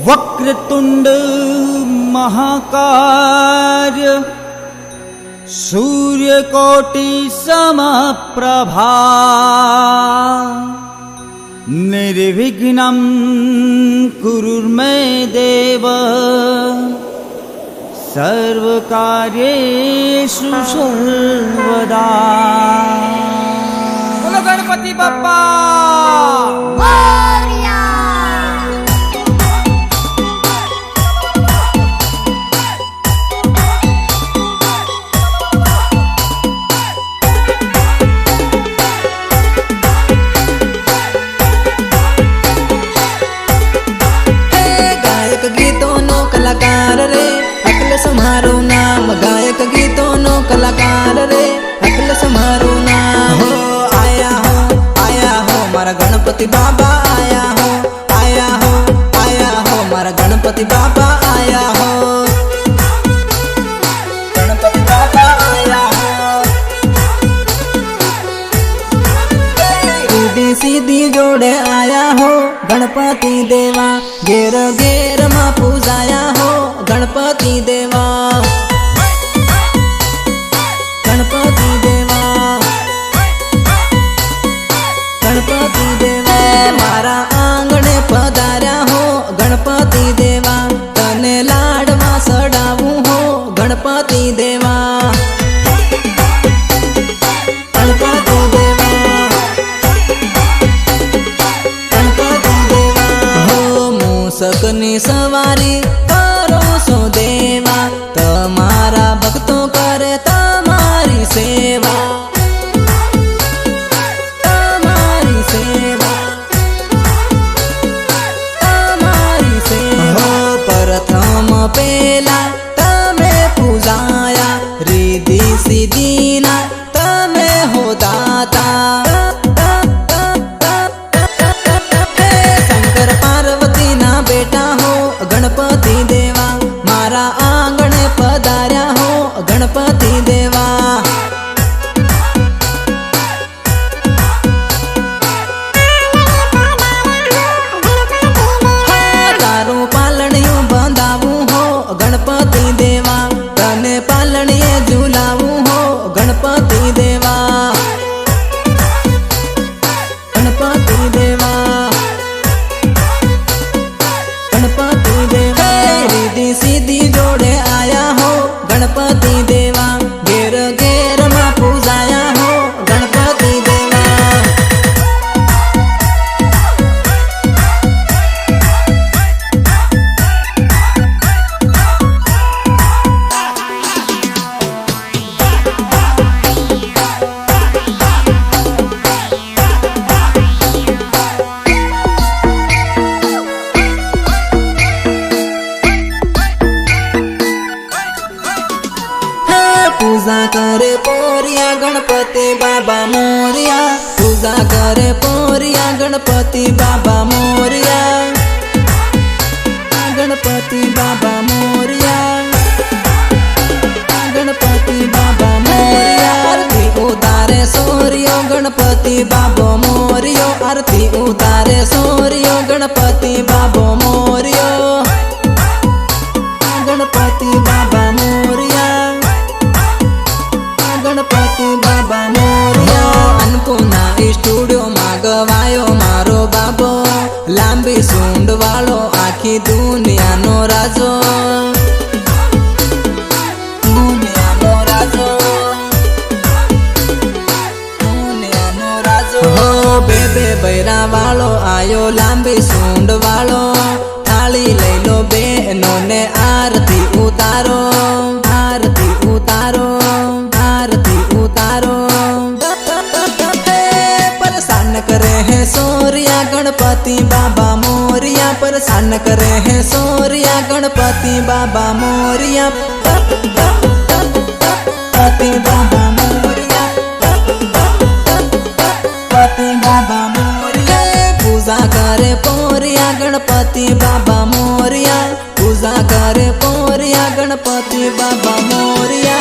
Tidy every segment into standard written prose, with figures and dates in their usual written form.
वक्रतुंड महाकाय सूर्यकोटि समप्रभा निर्विघ्नं कुरुर्मे देव सर्वकार्येषु सर्वदा। बोलो गणपति बप्पा कलाकार रे अखिलेश मारू नाम, गायक गीतों नो कलाकार रे अखिलेश मारू नाम। हो आया हो मारा गणपति बाबा आया हो, आया हो मारा गणपति बाबा आया हो, गणपति बाबा आया हो। सीधी सीधी जोड़े आया हो गणपति देवा, घेर घेर मां पूजाया हो गणपति देवा, गणपति देवा, गणपति देवा। मारा आंगणे पधार्या हो गणपति देवा, तने लाडवा सडावू हो गणपति देवा, गणपति देवा, गणपति देवा। हो मूसकनी सवारी करो सो देवा, तमारा भक्तों करे तमारी सेवा, तमारी सेवा, तमारी सेवा। हो प्रथम पेला तमे पूजाया, रिद्धि सिद्धि ना तमे हो दाता, शंकर पार्वती ना बेटा हो गणपति देवा, मारा आंगणे पधार्या हो गणपति देवा। तारू पालणियों बंधावू हो गणपति देवा, तने पालणिये झूलावू हो गणपति देवा, गणपति देवा, गणपति देवा। रिद्धि सीधी जोड़े आया हो गणपति देवा, घेर घेर मां पूजाया हो गणपति देवा। पूजा करे पोरिया गणपति बाबा मोरिया, पूजा करे पोरिया गणपति बाबा मोरिया, गणपति बाबा मोरिया, गणपति बाबा मोरिया। आरती उतारे सोरियो गणपति बाबो मोरियो, आरती उतारे सोरियो गणपति बाबो मोरियो, गणपति बाबा मोरिया, गणपति बाबा मोरिया। अन्नपूर्णा स्टूडियो में गवायो मारो बाबो, लांबी सूंड वालो आखी दुनिया नो राजो, दुनिया नो राजो, दुनिया नो राजो। हो बेबे बैरा वालो आयो लांबी सूंड वालो, थाली ले लो बेनो ने आरती उतारो, आरती उतारो, आरती उतारो। परेशान करे हैं सोरिया गणपति बाबा मोरिया, परेशान करे हैं सोरिया गणपति बाबा मोरिया, गणपति बाबा मोरिया, गणपति बाबा मोरिया। पूजा करे पोरिया गणपति बाबा मोरिया, पूजा करे पोरिया गणपति बाबा मोरिया।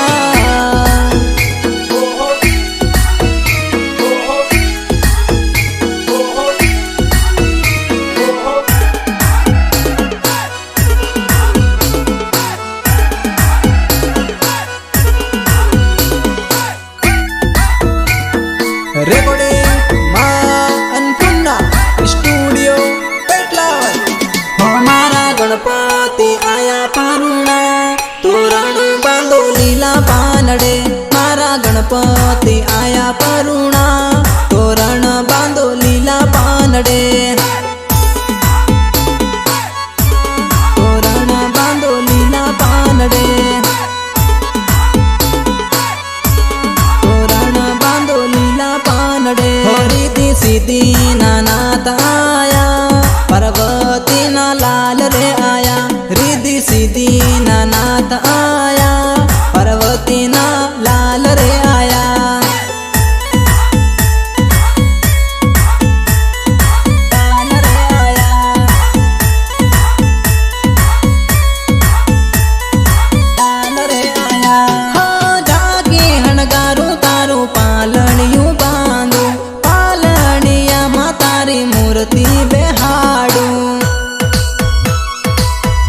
મૂર્તિ બેહાડું,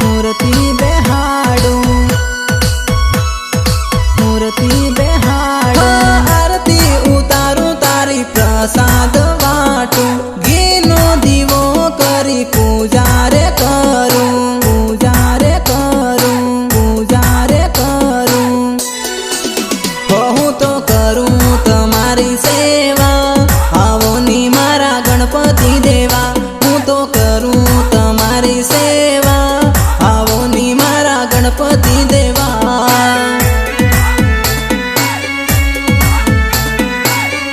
મૂર્તિ બેહાડું, મૂર્તિ બેહાડું. આરતી ઉતારું તારી પ્રસાદ વાટું, ઘીનો દીવો કરી પૂજા રે કરું, પૂજા રે કરું, પૂજા રે કરું. હું તો કરું તમારી સેવા, આવો ની મારા ગણપતિ દેવા. હું તો કરું તમારી સેવા, આવો ની મારા ગણપતિ દેવા.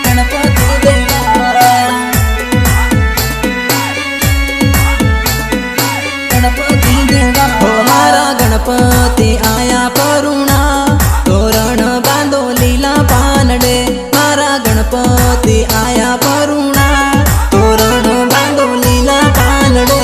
ગણપતિ દેવા, ગણપતિ દેવા. હો મારા ગણપતિ આયા પરુણા, તોરણ બાંધો લીલા પાનડે. મારા ગણપતિ આયા પરુણા, તોરણ બાંધો લીલા પાનડે.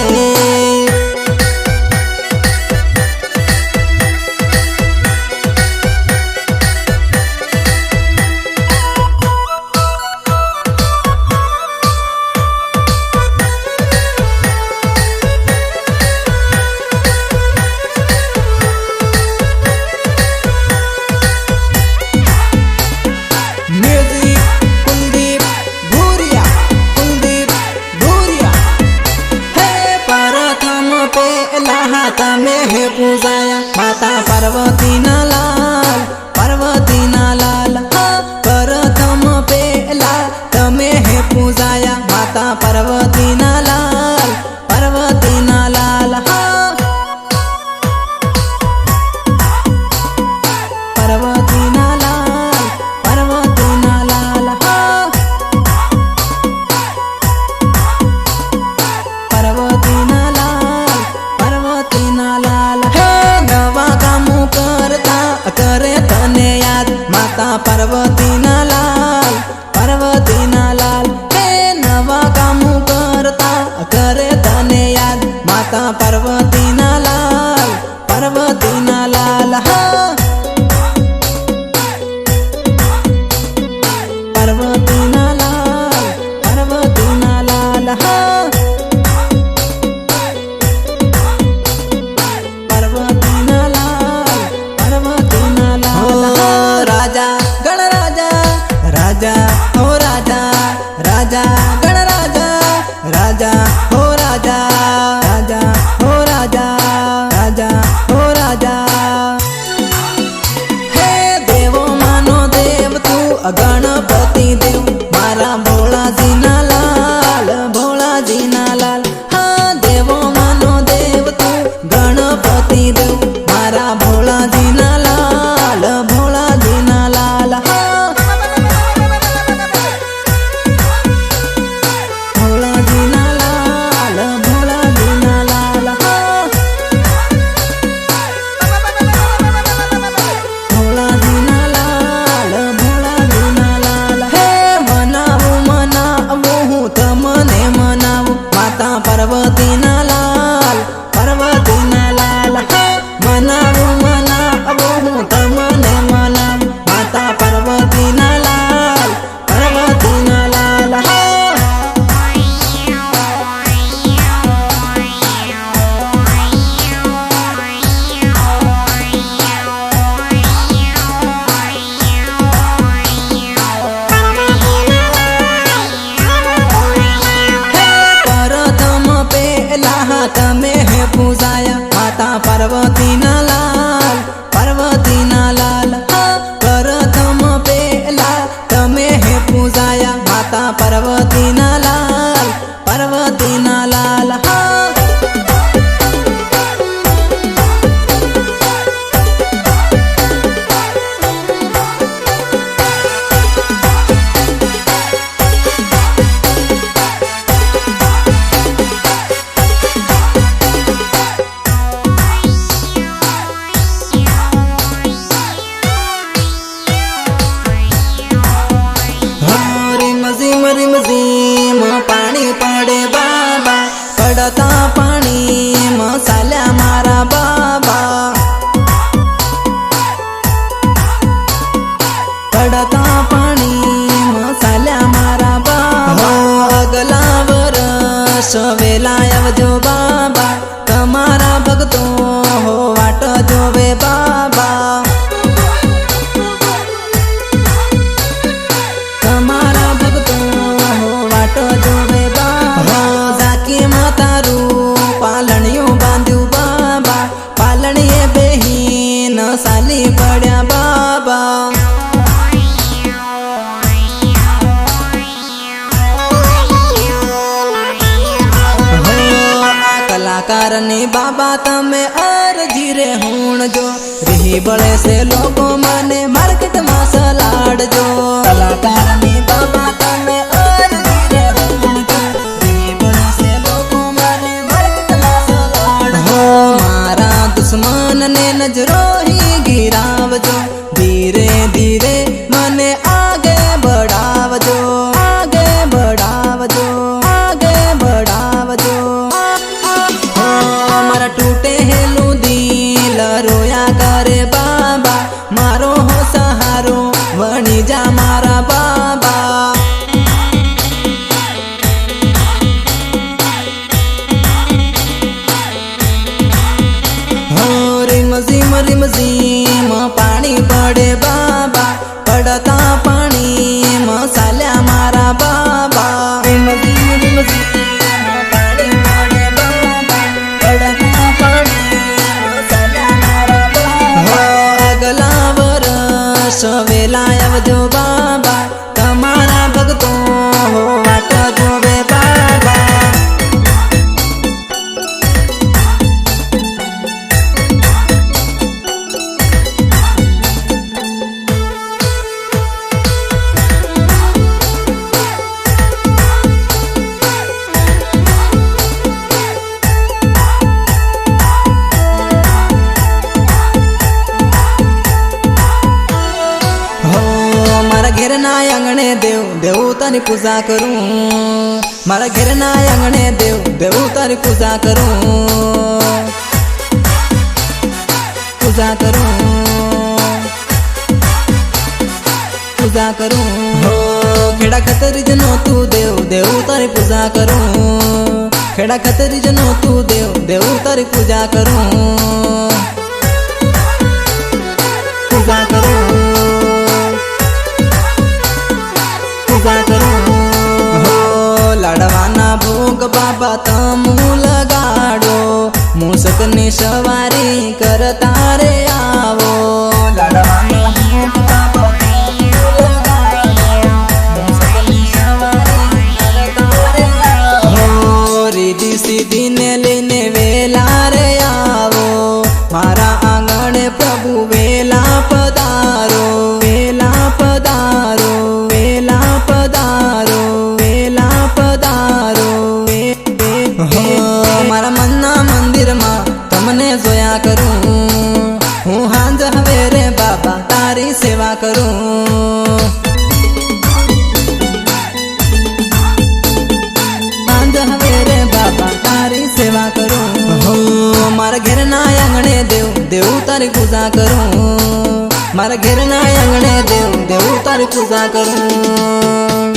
મ્યુઝિક કુલદીપ ભૂરિયા, કુલદીપ ભૂરિયા. હે પ્રથમ પેલા તમે હે પૂજાયા માતા પાર્વતીના લાલ, પાર્વતીના લાલ. હા પ્રથમ પેલા તમે હે પૂજાયા માતા પાર્વતીના લાલ, પાર્વતીના લાલ. હા પાર્વતીના લાલ, પાર્વતીના લાલ. હા પાર્વતીના લાલ, પાર્વતીના લાલ. હે નવા કામો કરતા કરે તને યાદ માતા પાર્વતીના લાલ, પાર્વતીના લાલ. હે નવા કામો કરતા કરે તને યાદ માતા પાર્વતીના લાલ, પાર્વતીના લાલ. હા પાર્વતીના લાલ, પાર્વતીના લાલ. હા પાર્વતીના લાલ, પાર્વતીના લાલ. રાજા ગણરાજા, રાજા હો રાજા, રાજા ગણરાજા, રાજા હો રાજા, રાજા હો રાજા, રાજા હો રાજા. હે દેવો માનો દેવ તું ગણપતિ દેવ, મારા ભોળાજીના લાલ, ભોળાજીના લાલ. હા દેવો માનો દેવ તું ગણપતિ દેવ, મારા ભોળાજીના લાલ, ભોળાજીના લાલ. હા ભોળાજીના લાલ, ભોળાજીના લાલ. હા ભોળાજીના લાલ, ભોળાજીના લાલ. હે મનાવું મનાવું હું તમને મનાવું માતા પાર્વતીના લાલ, પાર્વતીના લાલ. હે મનાવું મનાવું હું તમને મનાવું માતા પાર્વતીના લાલ, પાર્વતીના લાલ. હે પ્રથમ પેલા તમે હે પૂજાયા માતા પાર્વતીના લાલ, પાર્વતીના લાલ. હા પ્રથમ પેલા તમે હે પૂજાયા માતા પાર્વતીના લાલ, પાર્વતીના લાલ. હા રીમ ઝીમ રીમ ઝીમ કલાકારની બાબા તમે અરજી રે હુણજો રીહી બળે છે લોકો મને માર્કેટમાં સલાડજો કલાકારની બાબા તમે અરજી રે હુણજો રીહી બળે છે લોકો મને માર્કેટમાં સલાડજો મારા દુશ્મનને નજરો હી ગિરાવજો ધીરે ધીરે મને આગે બઢાવજો આગે બઢાવજો આગે બઢાવજો મારા તૂટે હેલું દિલ રોયા કરે બાબા મારો હો સહારો વણી જા મારા બાબા રીમ ઝીમ રીમ ઝીમ પાણી પડે બાબા પડતા પાણી મસાલ્યા મારા બાબા રીમ ઝીમ રીમ ઝીમ પાણી પડે બાબા પડતા પાણી મસાલ્યા મારા બાબા અગલા વરસ વેલા આવજો બાબા તમારા ભક્તો વાટ જોવે બાબા ઘેરના આંગણે દેવ દેવું તારી પૂજા કરું મારા ઘેરના આંગણે દેવ દેવું તારી પૂજા કરું પૂજા કરું પૂજા કરું હો ખેડા ખતરી જનો તું દેવ દેવું તારી પૂજા કરું ખેડા ખતરી જનો તું દેવ દેવું તારી પૂજા કરું પૂજા કરું લાડવાના ભોગ બાબા તમુ લગાડો મૂસકની સવારી કરતા રે આવો લાડવાના ભોગ બાબા તમુ લગાડો મૂસકની સવારી કરતા રે આવો રીધી સીધી ને લઈને વેલા રે આવો મારા આંગણે પ્રભુ વેલા પધારો વેલા પધારો વેલા પધારો વેલા પધારો મારા મનના મંદિરમાં તમને જોયા કરું હું હાંજ હવે રે બાબા તારી સેવા કરું હાંજ હવે રે બાબા તારી સેવા કરું મારા ઘેરના આંગણે દેવ દેવું તારી પૂજા કરું મારા ઘેરના આંગણે દેવ દેવું તારી પૂજા કરું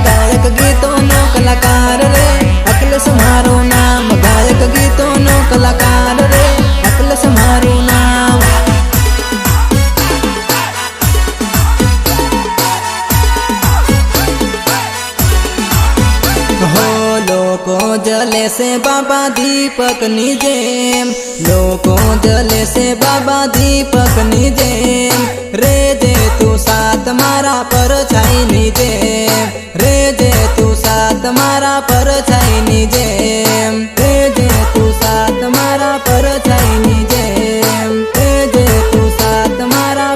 ગાયક ગીતોનો કલાકાર રે અખિલેશ મારું નામ ગાયક ગીતોનો કલાકાર રે અખિલેશ મારું નામ લોકો જલે છે બાબા દીપકની જેમ લોકો જલે છે બાબા દીપકની જેમ રે જે તું સાત મારા પર છાઈની જેમ રે જે તું સાત મારા પર છાઈની જેમ રે જે તું સાત મારા પર છાઈની જેમ રે જે તું સાત મારા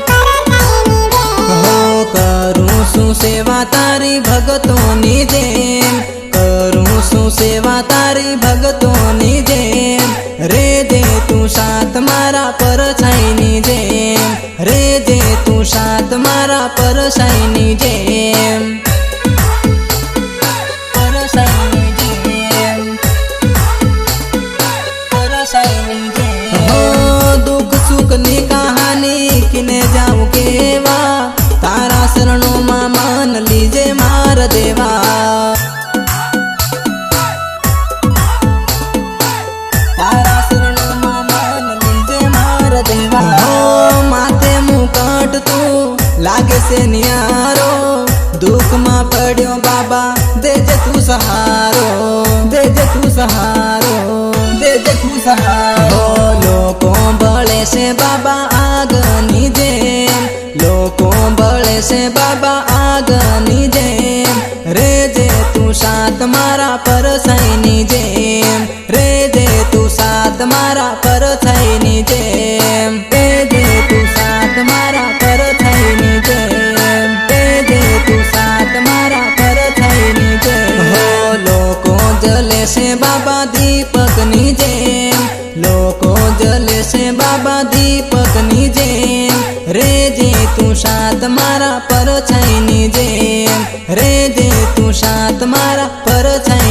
હો કરું શું સેવા તારી ભગતોની જેમ કરું શું સેવા તારી ભગતોની જેમ રે જે તું સાત મારા પર છાઈની જેમ રે જે તું સાત મારા પર છાઈની જેમ પર છાઈની જેમ પર છાઈની જેમ હો દુઃખ સુખની કહાની કિને જાઉં કેવા તારા શરણોમાં મન લીજે માર દેવા માથે મુકટ તું લાગે છે નિયારો દુઃખમાં પડ્યો બાબા દેજે તું સહારો દેજે તું સહારો દેજે તું સહારો લોકો બળે છે બાબા આગની જેમ લોકો બળે છે બાબા બાબા દીપકની જેમ, લોકો જલે છે બાબા દીપકની જેમ, રેજે તું શાંત મારા પરછાઈની જેમ, રેજે તું શાંત મારા પરછાઈ